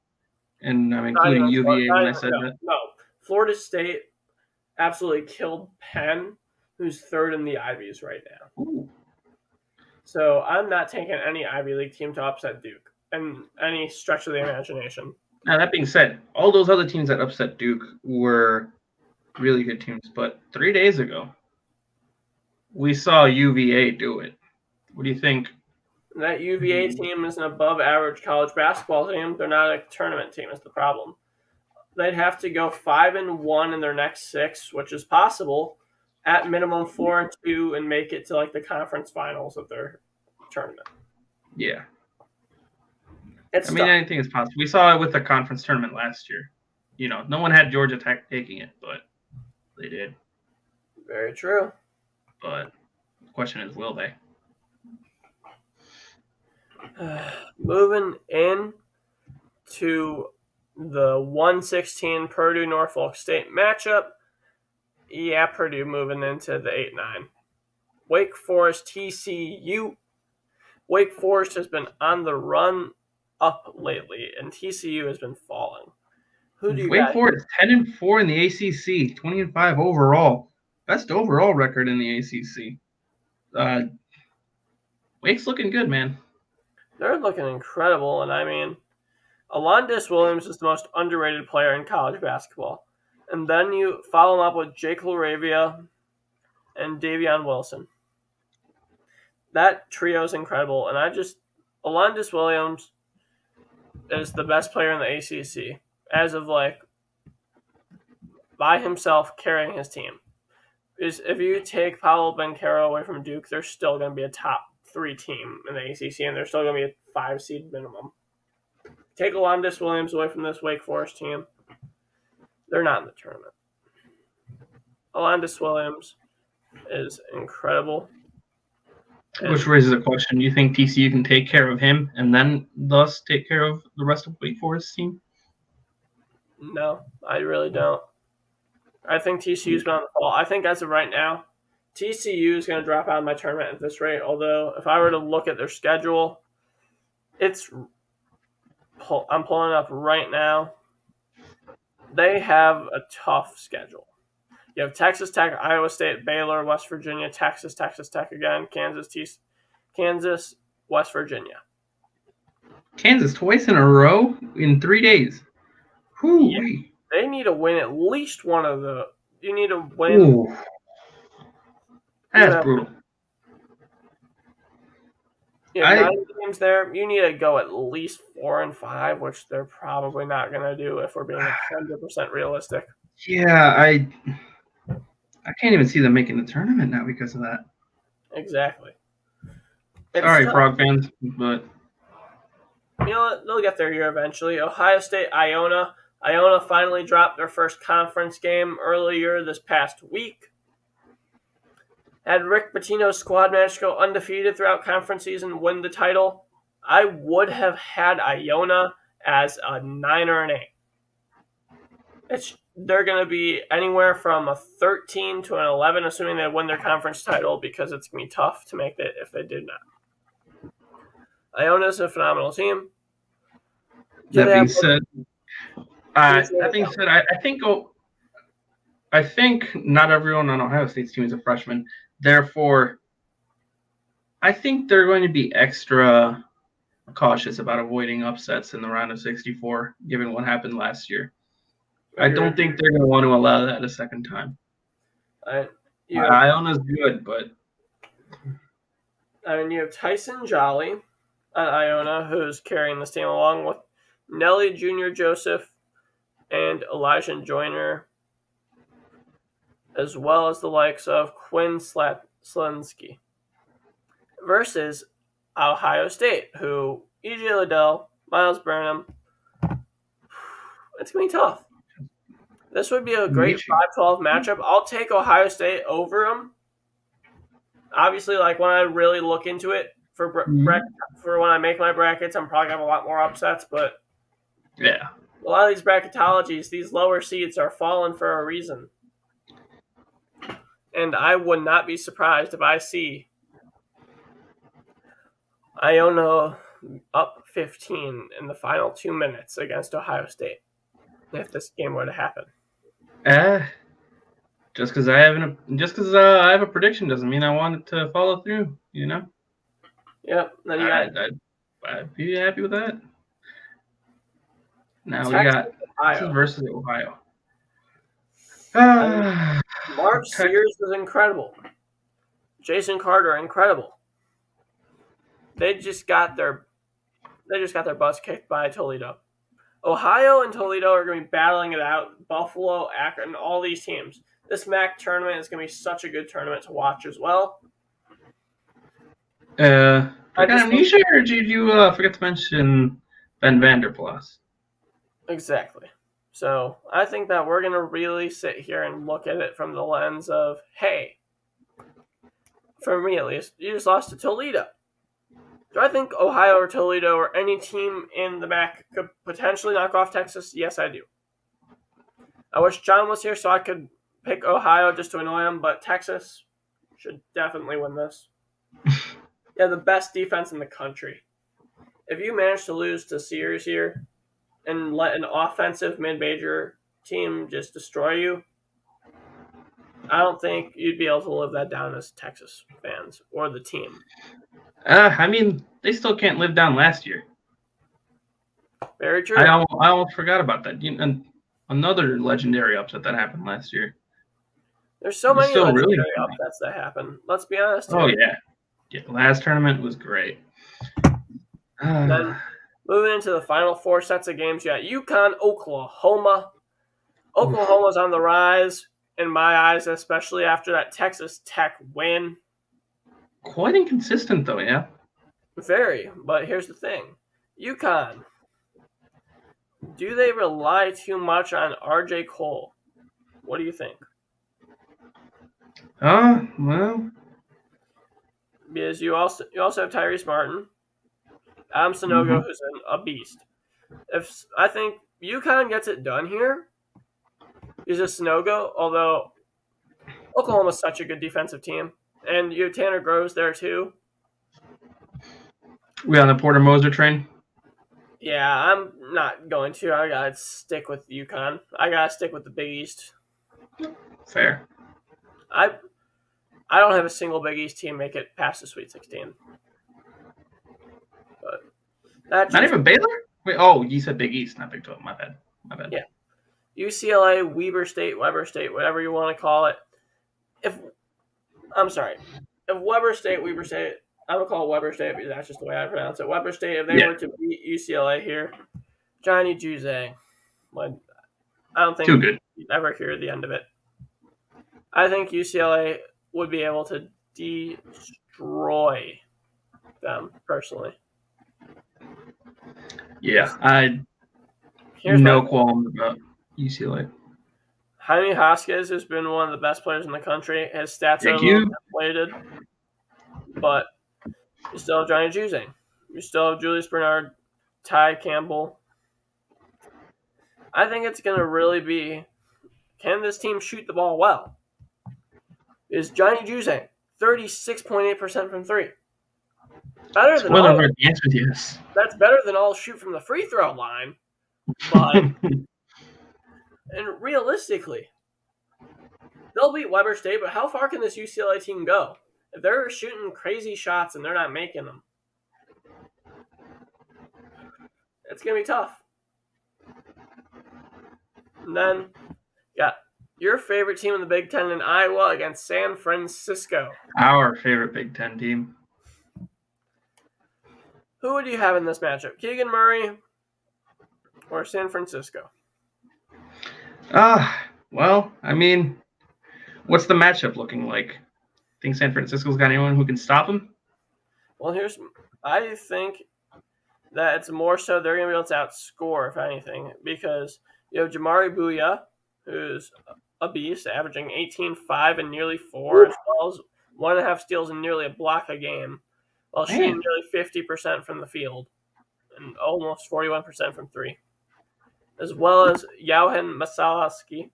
And I'm including UVA when I said that. No, Florida State absolutely killed Penn, who's third in the Ivies right now. Ooh. So I'm not taking any Ivy League team to upset Duke in any stretch of the imagination. Now, that being said, all those other teams that upset Duke were really good teams. But 3 days ago, we saw UVA do it. What do you think? That UVA team is an above-average college basketball team. They're not a tournament team is the problem. They'd have to go 5-1 in their next 6, which is possible, at minimum 4-2, and make it to like the conference finals of their tournament. Yeah. It's anything is possible. We saw it with the conference tournament last year. No one had Georgia Tech taking it, but they did. Very true. But the question is, will they? Moving in to the 116 Purdue-Norfolk State matchup. Yeah, Purdue moving into the 8-9. Wake Forest, TCU. Wake Forest has been on the run up lately, and TCU has been falling. Wake Forest 10-4 in the ACC, 20-5 overall, best overall record in the ACC. Wake's looking good, man. They're looking incredible, and I mean, Alondes Williams is the most underrated player in college basketball. And then you follow him up with Jake LaRavia and Davion Wilson. That trio is incredible, and Alondes Williams is the best player in the ACC as of by himself carrying his team. If you take Paolo Banchero away from Duke, they're still going to be a top 3 team in the ACC, and they're still going to be a 5 seed minimum. Take Alondes Williams away from this Wake Forest team, they're not in the tournament. Alondes Williams is incredible. Which raises a question. Do you think TCU can take care of him and then thus take care of the rest of Wake Forest's team? No, I really don't. I think TCU's been on the fall. I think as of right now, TCU is going to drop out of my tournament at this rate. Although, if I were to look at their schedule, I'm pulling it up right now. They have a tough schedule. You have Texas Tech, Iowa State, Baylor, West Virginia, Texas Tech again, Kansas, West Virginia. Kansas twice in a row in 3 days. Yeah. They need to win at least one of the. You need to win. Ooh. That's brutal. Yeah, 9 games there. You need to go at least 4-5, which they're probably not going to do if we're being 100% realistic. Yeah, I can't even see them making the tournament now because of that. Exactly. Sorry, Frog fans, but they'll get there here eventually. Ohio State, Iona. Iona finally dropped their first conference game earlier this past week. Had Rick Pitino's squad managed to go undefeated throughout conference season, win the title, I would have had Iona as a 9 or an 8. They're going to be anywhere from a 13 to an 11, assuming they win their conference title, because it's going to be tough to make it if they did not. Iona is a phenomenal team. That being said, I think not everyone on Ohio State's team is a freshman. Therefore, I think they're going to be extra cautious about avoiding upsets in the round of 64, given what happened last year. I don't think they're going to want to allow that a second time. Iona's good, but you have Tyson Jolly at Iona, who's carrying this team along with Nelly Jr. Joseph and Elijah Joyner, as well as the likes of Quinn Slinsky, versus Ohio State, who E.J. Liddell, Miles Burnham. It's going to be tough. This would be a great 5-12 matchup. I'll take Ohio State over them. Obviously, like when I really look into it for when I make my brackets, I'm probably going to have a lot more upsets. But yeah, a lot of these bracketologies, these lower seeds are falling for a reason. And I would not be surprised if I see Iona up 15 in the final 2 minutes against Ohio State, if this game were to happen. Just because I have a prediction doesn't mean I want it to follow through. You know. Yep. Then you I'd be happy with that. Now Texas, we got Ohio versus Ohio. Mark Sears is incredible. Jason Carter, incredible. They just got their butts kicked by Toledo. Ohio and Toledo are going to be battling it out. Buffalo, Akron, all these teams. This MAC tournament is going to be such a good tournament to watch as well. Amnesia, or did you forget to mention Ben Vanderplas? Exactly. So I think that we're going to really sit here and look at it from the lens of, hey, for me at least, you just lost to Toledo. Do I think Ohio or Toledo or any team in the MAC could potentially knock off Texas? Yes, I do. I wish John was here so I could pick Ohio just to annoy him, but Texas should definitely win this. Yeah, the best defense in the country. If you manage to lose to Sears here and let an offensive mid-major team just destroy you, I don't think you'd be able to live that down as Texas fans or the team. I mean, they still can't live down last year. Very true. I almost forgot about that. And another legendary upset that happened last year. There's so many legendary upsets that happen. Let's be honest. Oh, yeah. Last tournament was great. Then moving into the final 4 sets of games, you got UConn, Oklahoma. Oklahoma's on the rise, in my eyes, especially after that Texas Tech win. Quite inconsistent, though, yeah? Very, but here's the thing. UConn, do they rely too much on R.J. Cole? What do you think? Well... Because you also have Tyrese Martin, Adam Sanogo, who's a beast. I think UConn gets it done here, is a Sanogo, although Oklahoma's such a good defensive team. And you have Tanner Groves there, too. We on the Porter Moser train? Yeah, I'm not going to. I got to stick with UConn. I got to stick with the Big East. Fair. I don't have a single Big East team make it past the Sweet 16. But not even Baylor? Wait, you said Big East, not Big 12. My bad. Yeah. UCLA, Weber State, whatever you want to call it. If Weber State, I'm going to call it Weber State because that's just the way I pronounce it. Weber State, if they were to beat UCLA here, Johnny Juzang, I don't think you'd ever hear the end of it. I think UCLA would be able to destroy them, personally. Yeah, I have no qualms about UCLA. Jaime Vasquez has been one of the best players in the country. His stats are a little inflated, but you still have Johnny Juzang. You still have Julius Bernard, Ty Campbell. I think it's going to really be, can this team shoot the ball well? Is Johnny Juzang 36.8% from 3? Better than all. The answer is yes. That's better than all shoot from the free throw line. But and realistically, they'll beat Weber State, but how far can this UCLA team go? If they're shooting crazy shots and they're not making them, it's going to be tough. And then, your favorite team in the Big Ten in Iowa against San Francisco. Our favorite Big Ten team. Who would you have in this matchup? Keegan Murray or San Francisco? Well, I mean, what's the matchup looking like? Think San Francisco's got anyone who can stop them? Well, I think that it's more so they're going to be able to outscore, if anything, because you have Jamari Bouya, who's a beast, averaging 18-5 and nearly 4, as well as 1.5 steals and nearly a block a game, while shooting nearly 50% from the field and almost 41% from 3, as well as Johan Masalaski.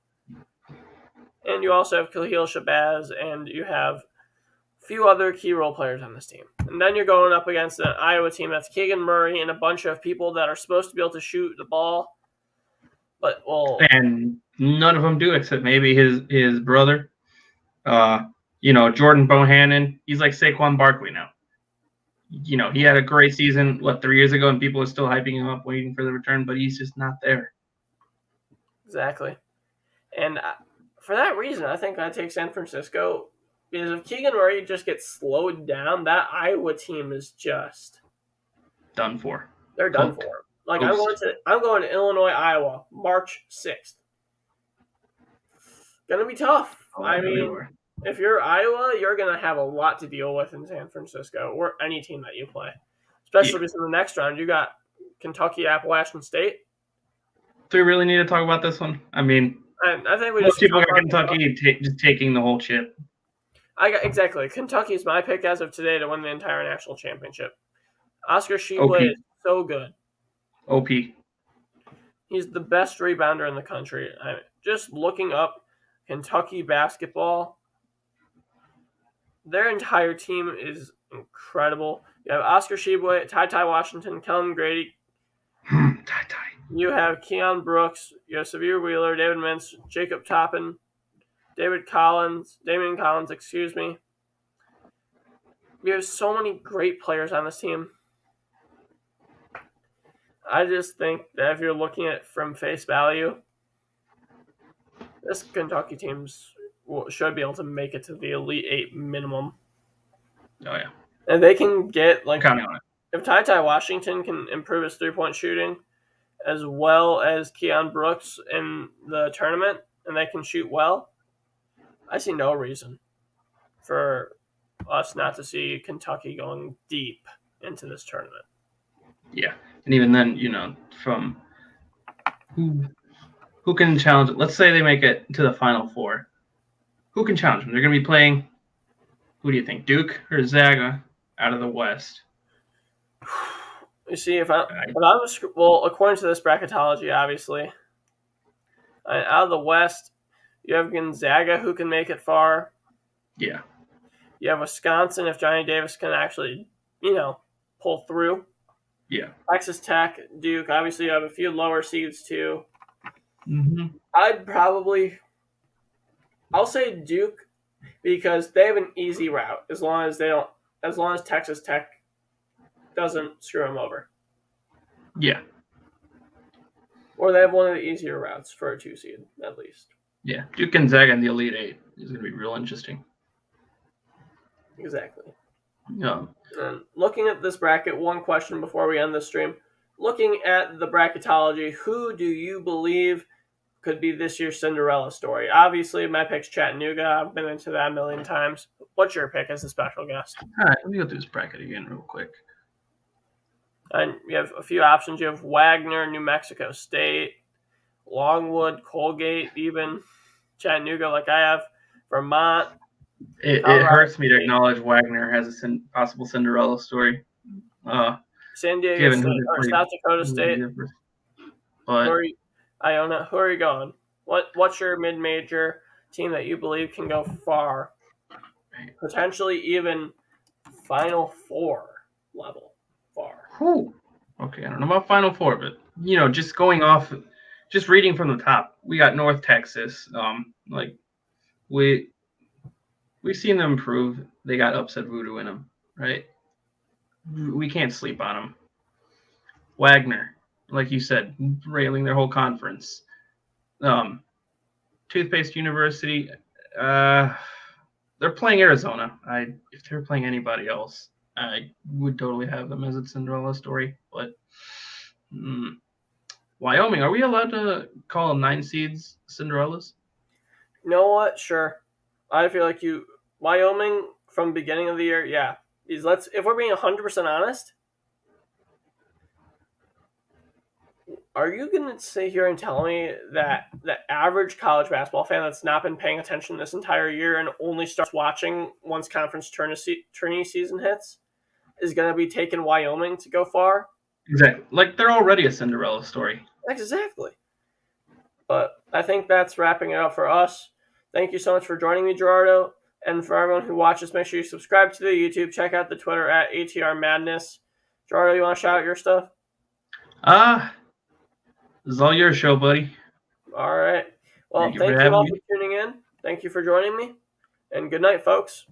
And you also have Khalil Shabazz, and you have a few other key role players on this team. And then you're going up against an Iowa team that's Keegan Murray and a bunch of people that are supposed to be able to shoot the ball. And none of them do, except maybe his brother. Jordan Bohannon. He's like Saquon Barkley now. He had a great season, 3 years ago, and people are still hyping him up, waiting for the return, but he's just not there. Exactly. And for that reason, I think I'd take San Francisco, because if Keegan Murray just gets slowed down, that Iowa team is just done for. They're done for. Like, I'm going to Illinois, Iowa, March 6th. Gonna be tough. If you're Iowa, you're gonna have a lot to deal with in San Francisco or any team that you play. Especially because in the next round, you got Kentucky, Appalachian State. Do we really need to talk about this one? I think most people got Kentucky just taking the whole chip. Exactly. Kentucky is my pick as of today to win the entire national championship. Oscar Tshiebwe is so good. OP. He's the best rebounder in the country. Just looking up Kentucky basketball, their entire team is incredible. You have Oscar Tshiebwe, Ty Washington, Kellen Grady. You have Keon Brooks. You have Severe Wheeler, David Mintz, Jacob Toppin, Damian Collins. We have so many great players on this team. I just think that if you're looking at it from face value, this Kentucky team should be able to make it to the Elite 8 minimum. Oh, yeah. And they can get, counting on it. If Ty Washington can improve his three-point shooting, as well as Keon Brooks in the tournament, and they can shoot well, I see no reason for us not to see Kentucky going deep into this tournament. Yeah. And even then, from who can challenge it? Let's say they make it to the Final Four. Who can challenge them? They're going to be playing, who do you think, Duke or Zaga out of the West? You see, according to this bracketology, obviously, out of the West, you have Gonzaga, who can make it far. Yeah. You have Wisconsin, if Johnny Davis can actually, pull through. Yeah. Texas Tech, Duke. Obviously, you have a few lower seeds too. Mm-hmm. I'll say Duke because they have an easy route as long as Texas Tech doesn't screw them over. Yeah. Or they have one of the easier routes for a 2 seed, at least. Yeah. Duke Gonzaga in the Elite 8 is going to be real interesting. Exactly. Yeah. And looking at this bracket, one question before we end the stream. Looking at the bracketology, who do you believe could be this year's Cinderella story? Obviously, my pick's Chattanooga. I've been into that a million times. What's your pick as a special guest? All right, let me go through this bracket again real quick. And you have a few options. You have Wagner, New Mexico State, Longwood, Colgate, even Chattanooga, like I have, Vermont. It hurts me to acknowledge Wagner has a possible Cinderella story. San Diego State or South Dakota State. But Iona, who are you going? What's your mid-major team that you believe can go far? Potentially even Final Four level far. Whew. Okay, I don't know about Final Four, but just going off, just reading from the top, we got North Texas. We've seen them prove they got upset voodoo in them, right? We can't sleep on them. Wagner, like you said, railing their whole conference. Toothpaste University, they're playing Arizona. If they're playing anybody else, I would totally have them as a Cinderella story. But Wyoming, are we allowed to call 9 seeds Cinderellas? You know what? Sure. I feel like Wyoming from beginning of the year, yeah. If we're being 100% honest, are you going to sit here and tell me that the average college basketball fan that's not been paying attention this entire year and only starts watching once conference tourney season hits is going to be taking Wyoming to go far? Exactly. Like, they're already a Cinderella story. Exactly. But I think that's wrapping it up for us. Thank you so much for joining me, Gerardo. And for everyone who watches, make sure you subscribe to the YouTube. Check out the Twitter at ATR Madness. Gerardo, you want to shout out your stuff? This is all your show, buddy. All right. Well, thank you all for tuning in. Thank you for joining me. And good night, folks.